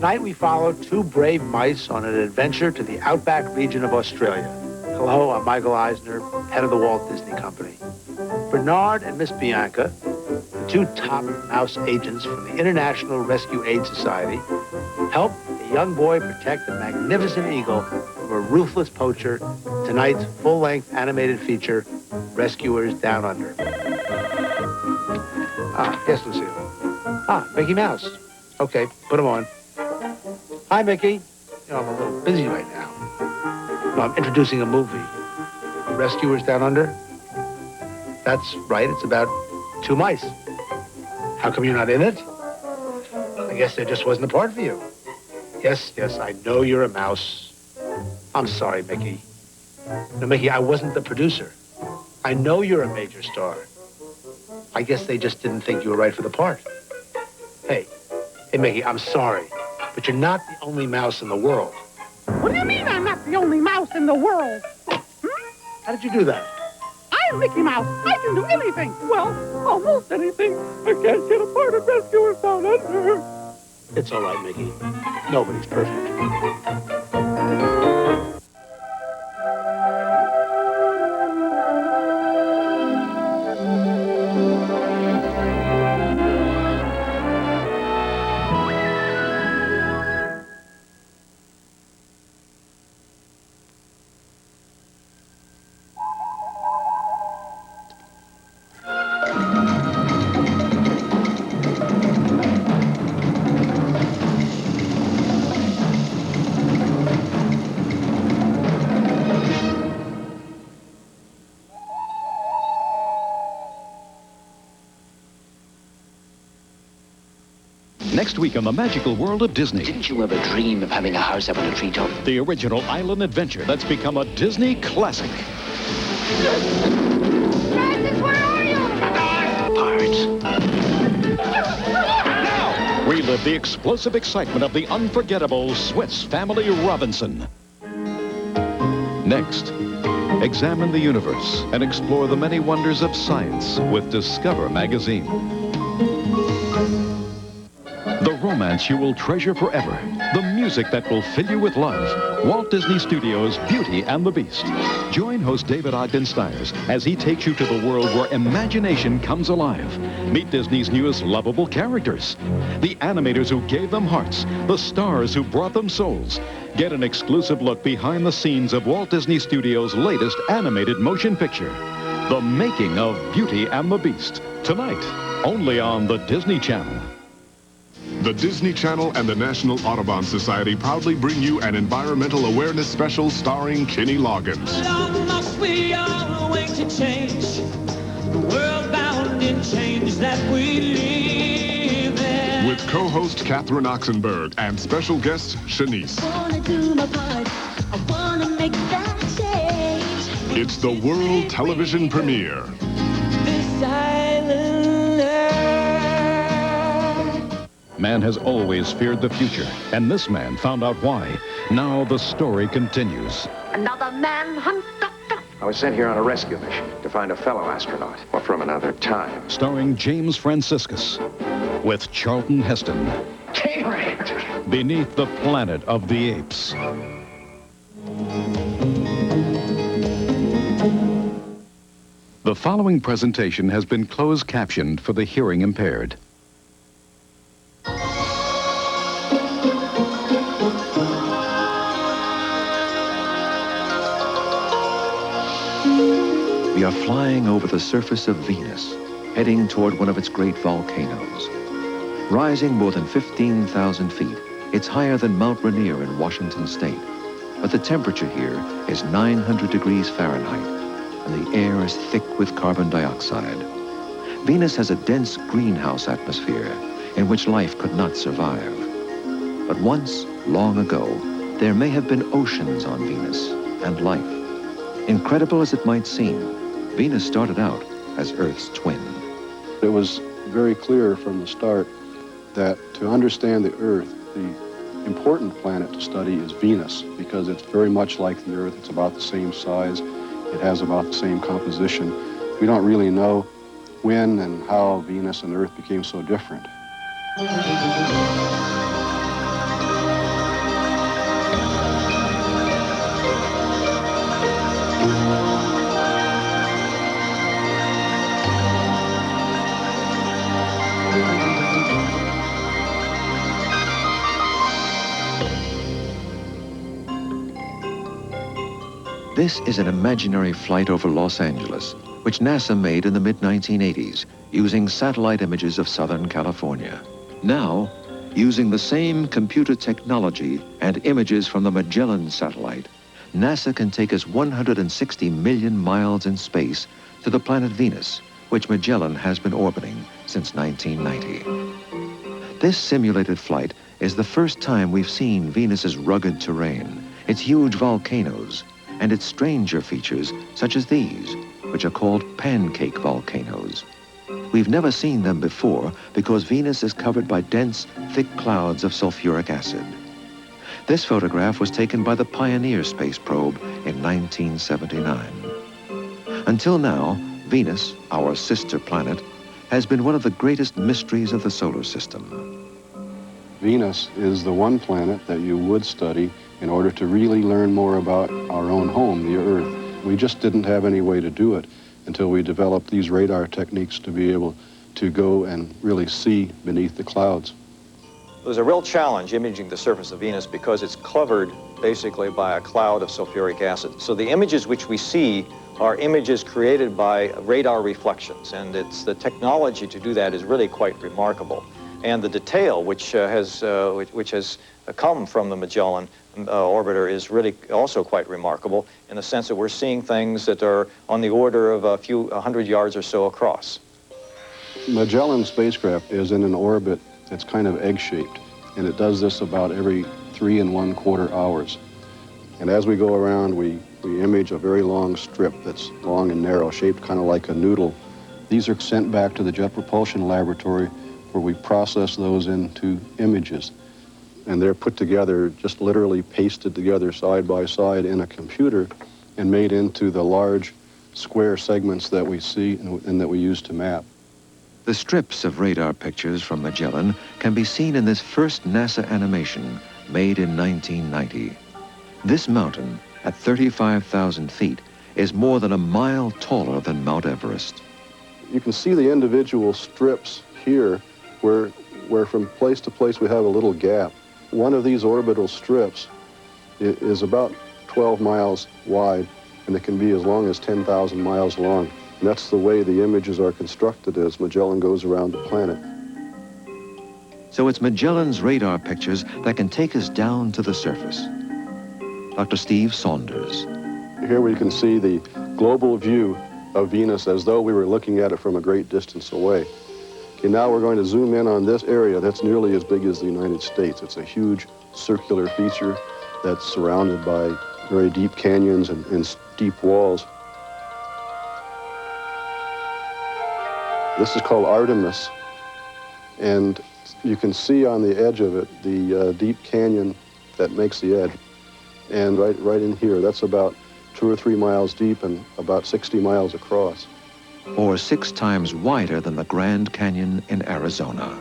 Tonight we follow two brave mice on an adventure to the outback region of Australia. Hello, I'm Michael Eisner, head of the Walt Disney Company. Bernard and Miss Bianca, the two top mouse agents from the International Rescue Aid Society, help a young boy protect a magnificent eagle from a ruthless poacher, tonight's full-length animated feature, Rescuers Down Under. Yes, Lucille. Mickey Mouse. Okay, put him on. Hi, Mickey. You know, I'm a little busy right now. No, I'm introducing a movie. Rescuers Down Under? That's right, it's about two mice. How come you're not in it? I guess there just wasn't a part for you. Yes, I know you're a mouse. I'm sorry, Mickey. No, Mickey, I wasn't the producer. I know you're a major star. I guess they just didn't think you were right for the part. Hey, Mickey, I'm sorry, but you're not the only mouse in the world. What do you mean I'm not the only mouse in the world? How did you do that? I'm Mickey Mouse. I can do anything. Well, almost anything. I can't get a part of Rescuers Down Under. It's all right, Mickey. Nobody's perfect. Next week on the magical world of Disney. Didn't you ever dream of having a house up on a treetop? The original island adventure that's become a Disney classic. Francis, where are you? Pirates. Now, relive the explosive excitement of the unforgettable Swiss Family Robinson. Next, examine the universe and explore the many wonders of science with Discover magazine. The romance you will treasure forever. The music that will fill you with love. Walt Disney Studios' Beauty and the Beast. Join host David Ogden Stiers as he takes you to the world where imagination comes alive. Meet Disney's newest lovable characters. The animators who gave them hearts. The stars who brought them souls. Get an exclusive look behind the scenes of Walt Disney Studios' latest animated motion picture. The Making of Beauty and the Beast. Tonight, only on the Disney Channel. The Disney Channel and the National Audubon Society proudly bring you an environmental awareness special starring Kenny Loggins. Long must we all wait to change the world bound in change that we live in. With co-host Catherine Oxenberg and special guest Shanice. I wanna do my part. I wanna make that change. It's the world television premiere. This island Man has always feared the future, and this man found out why. Now the story continues. Another manhunt, Doctor. I was sent here on a rescue mission to find a fellow astronaut, or from another time. Starring James Franciscus, with Charlton Heston. K-Ranger! Beneath the Planet of the Apes. The following presentation has been closed captioned for the hearing impaired. We are flying over the surface of Venus, heading toward one of its great volcanoes. Rising more than 15,000 feet, it's higher than Mount Rainier in Washington State. But the temperature here is 900 degrees Fahrenheit, and the air is thick with carbon dioxide. Venus has a dense greenhouse atmosphere in which life could not survive. But once, long ago, there may have been oceans on Venus and life. Incredible as it might seem, Venus started out as Earth's twin. It was very clear from the start that to understand the Earth, the important planet to study is Venus, because it's very much like the Earth. It's about the same size. It has about the same composition. We don't really know when and how Venus and Earth became so different. This is an imaginary flight over Los Angeles, which NASA made in the mid-1980s using satellite images of Southern California. Now, using the same computer technology and images from the Magellan satellite, NASA can take us 160 million miles in space to the planet Venus, which Magellan has been orbiting since 1990. This simulated flight is the first time we've seen Venus's rugged terrain, its huge volcanoes, and its stranger features such as these, which are called pancake volcanoes. We've never seen them before because Venus is covered by dense, thick clouds of sulfuric acid. This photograph was taken by the Pioneer space probe in 1979. Until now, Venus, our sister planet, has been one of the greatest mysteries of the solar system. Venus is the one planet that you would study in order to really learn more about our own home, the Earth. We just didn't have any way to do it until we developed these radar techniques to be able to go and really see beneath the clouds. It was a real challenge imaging the surface of Venus because it's covered basically by a cloud of sulfuric acid. So the images which we see are images created by radar reflections, and it's the technology to do that is really quite remarkable. And the detail which has come from the Magellan orbiter is really also quite remarkable in the sense that we're seeing things that are on the order of a few 100 yards or so across. Magellan spacecraft is in an orbit that's kind of egg-shaped, and it does this about every 3 1/4 hours. And as we go around, we image a very long strip that's long and narrow, shaped kind of like a noodle. These are sent back to the Jet Propulsion Laboratory where we process those into images. And they're put together, just literally pasted together side by side in a computer and made into the large square segments that we see and that we use to map. The strips of radar pictures from Magellan can be seen in this first NASA animation made in 1990. This mountain, at 35,000 feet, is more than a mile taller than Mount Everest. You can see the individual strips here where from place to place we have a little gap. One of these orbital strips is about 12 miles wide, and it can be as long as 10,000 miles long. And that's the way the images are constructed as Magellan goes around the planet. So it's Magellan's radar pictures that can take us down to the surface. Dr. Steve Saunders. Here we can see the global view of Venus as though we were looking at it from a great distance away. Okay, now we're going to zoom in on this area that's nearly as big as the United States. It's a huge circular feature that's surrounded by very deep canyons and steep walls. This is called Artemis, and you can see on the edge of it the deep canyon that makes the edge. And right in here, that's about 2 or 3 miles deep and about 60 miles across. Or 6 times wider than the Grand Canyon in Arizona.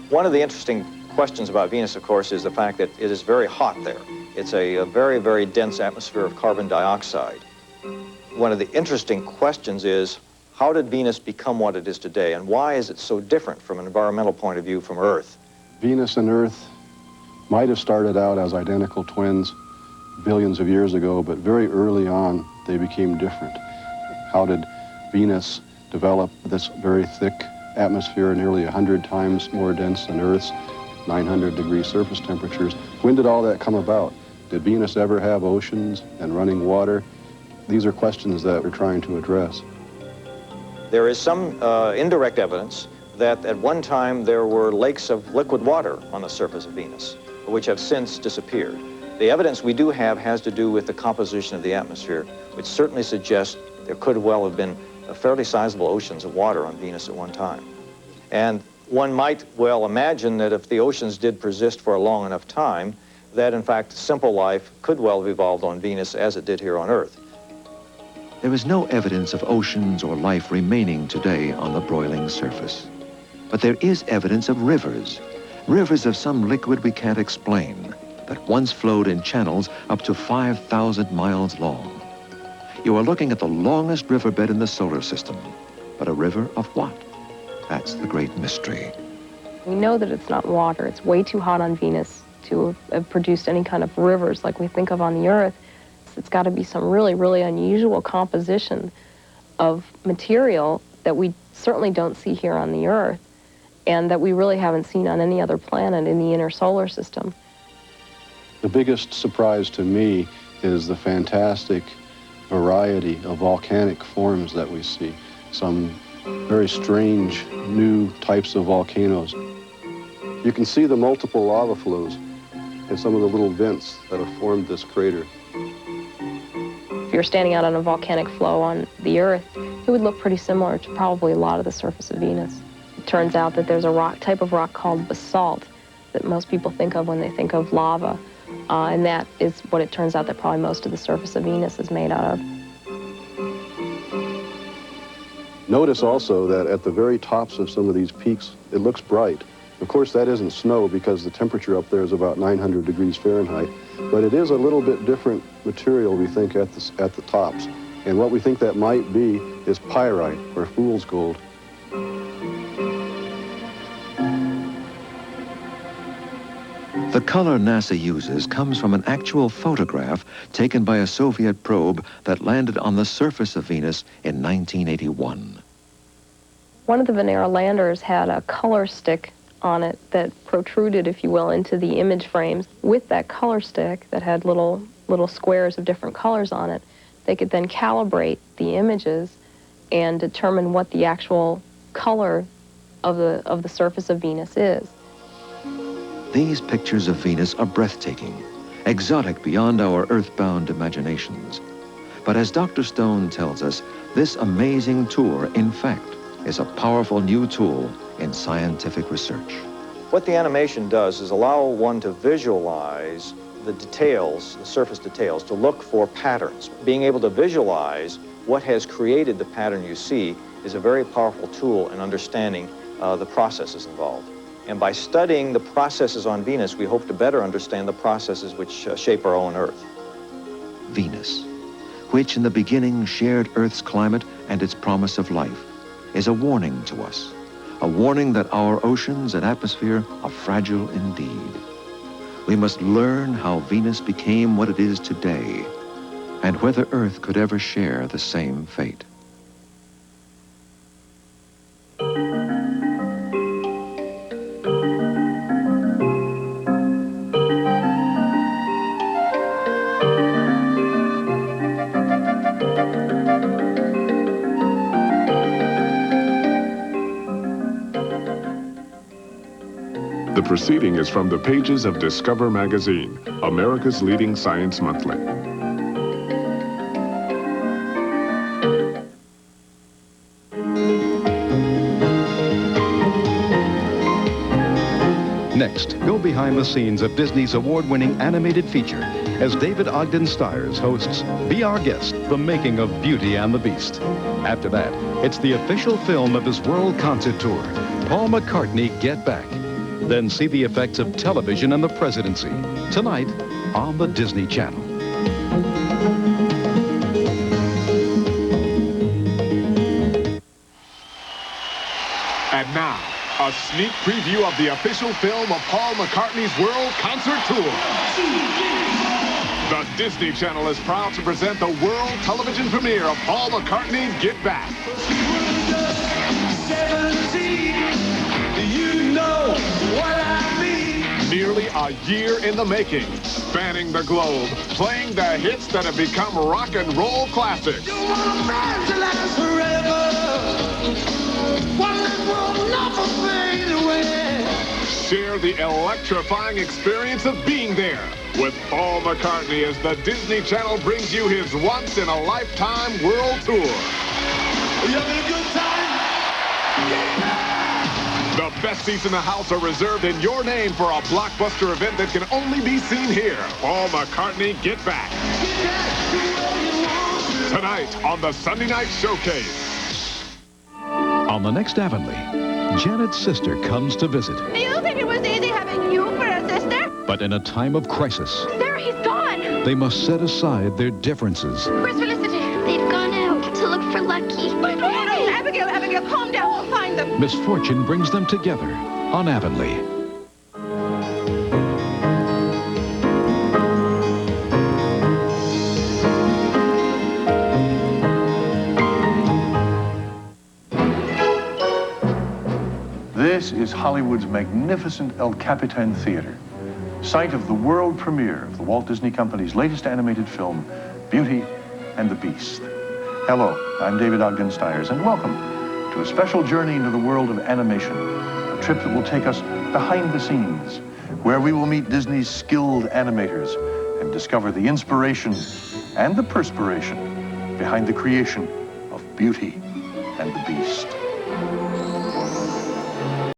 One of the interesting questions about Venus, of course, is the fact that it is very hot there. It's a very, very dense atmosphere of carbon dioxide. One of the interesting questions is, how did Venus become what it is today, and why is it so different from an environmental point of view from Earth? Venus and Earth might have started out as identical twins billions of years ago, but very early on they became different. How did Venus develop this very thick atmosphere, nearly 100 times more dense than Earth's, 900-degree surface temperatures? When did all that come about? Did Venus ever have oceans and running water? These are questions that we're trying to address. There is some indirect evidence that at one time there were lakes of liquid water on the surface of Venus, which have since disappeared. The evidence we do have has to do with the composition of the atmosphere, which certainly suggests there could well have been fairly sizable oceans of water on Venus at one time. And one might well imagine that if the oceans did persist for a long enough time, that in fact simple life could well have evolved on Venus as it did here on Earth. There is no evidence of oceans or life remaining today on the broiling surface. But there is evidence of rivers, rivers of some liquid we can't explain, that once flowed in channels up to 5,000 miles long. You are looking at the longest riverbed in the solar system, but a river of what? That's the great mystery. We know that it's not water. It's way too hot on Venus to have produced any kind of rivers like we think of on the Earth. It's got to be some really, really unusual composition of material that we certainly don't see here on the Earth, and that we really haven't seen on any other planet in the inner solar system. The biggest surprise to me is the fantastic variety of volcanic forms that we see. Some very strange new types of volcanoes. You can see the multiple lava flows and some of the little vents that have formed this crater. If you're standing out on a volcanic flow on the Earth, it would look pretty similar to probably a lot of the surface of Venus. It turns out that there's a type of rock called basalt that most people think of when they think of lava, and that is what it turns out that probably most of the surface of Venus is made out of. Notice also that at the very tops of some of these peaks, it looks bright. Of course, that isn't snow because the temperature up there is about 900 degrees Fahrenheit, but it is a little bit different material, we think, at the tops. And what we think that might be is pyrite, or fool's gold. The color NASA uses comes from an actual photograph taken by a Soviet probe that landed on the surface of Venus in 1981. One of the Venera landers had a color stick on it that protruded, if you will, into the image frames. With that color stick that had little squares of different colors on it, they could then calibrate the images and determine what the actual color of the surface of Venus is. These pictures of Venus are breathtaking, exotic beyond our earthbound imaginations. But as Dr. Stone tells us, this amazing tour, in fact, is a powerful new tool in scientific research. What the animation does is allow one to visualize the details, the surface details, to look for patterns. Being able to visualize what has created the pattern you see is a very powerful tool in understanding the processes involved. And by studying the processes on Venus, we hope to better understand the processes which shape our own Earth. Venus, which in the beginning shared Earth's climate and its promise of life, is a warning to us, a warning that our oceans and atmosphere are fragile indeed. We must learn how Venus became what it is today, and whether Earth could ever share the same fate. The proceeding is from the pages of Discover magazine, America's leading science monthly. Next, go behind the scenes of Disney's award-winning animated feature as David Ogden Stiers hosts Be Our Guest, The Making of Beauty and the Beast. After that, it's the official film of his world concert tour, Paul McCartney Get Back. Then see the effects of television and the presidency, tonight on the Disney Channel. And now, a sneak preview of the official film of Paul McCartney's world concert tour. The Disney Channel is proud to present the world television premiere of Paul McCartney Get Back. 17, you know what I mean. Nearly a year in the making, spanning the globe, playing the hits that have become rock and roll classics. You want a man to last forever, one that will never fade away. Share the electrifying experience of being there with Paul McCartney as the Disney Channel brings you his once-in-a-lifetime world tour. You having a good time? The best seats in the house are reserved in your name for a blockbuster event that can only be seen here. Paul McCartney Get Back. Tonight on the Sunday Night Showcase. On the next Avonlea, Janet's sister comes to visit. Do you think it was easy having you for a sister? But in a time of crisis, There, he's gone. they must set aside their differences. Where's Felicity? They've gone out to look for Lucky. Abigail, calm down. We'll find them. Misfortune brings them together on Avonlea. This is Hollywood's magnificent El Capitan Theater, site of the world premiere of the Walt Disney Company's latest animated film, Beauty and the Beast. Hello, I'm David Ogden Stiers, and welcome to a special journey into the world of animation, a trip that will take us behind the scenes, where we will meet Disney's skilled animators and discover the inspiration and the perspiration behind the creation of Beauty and the Beast.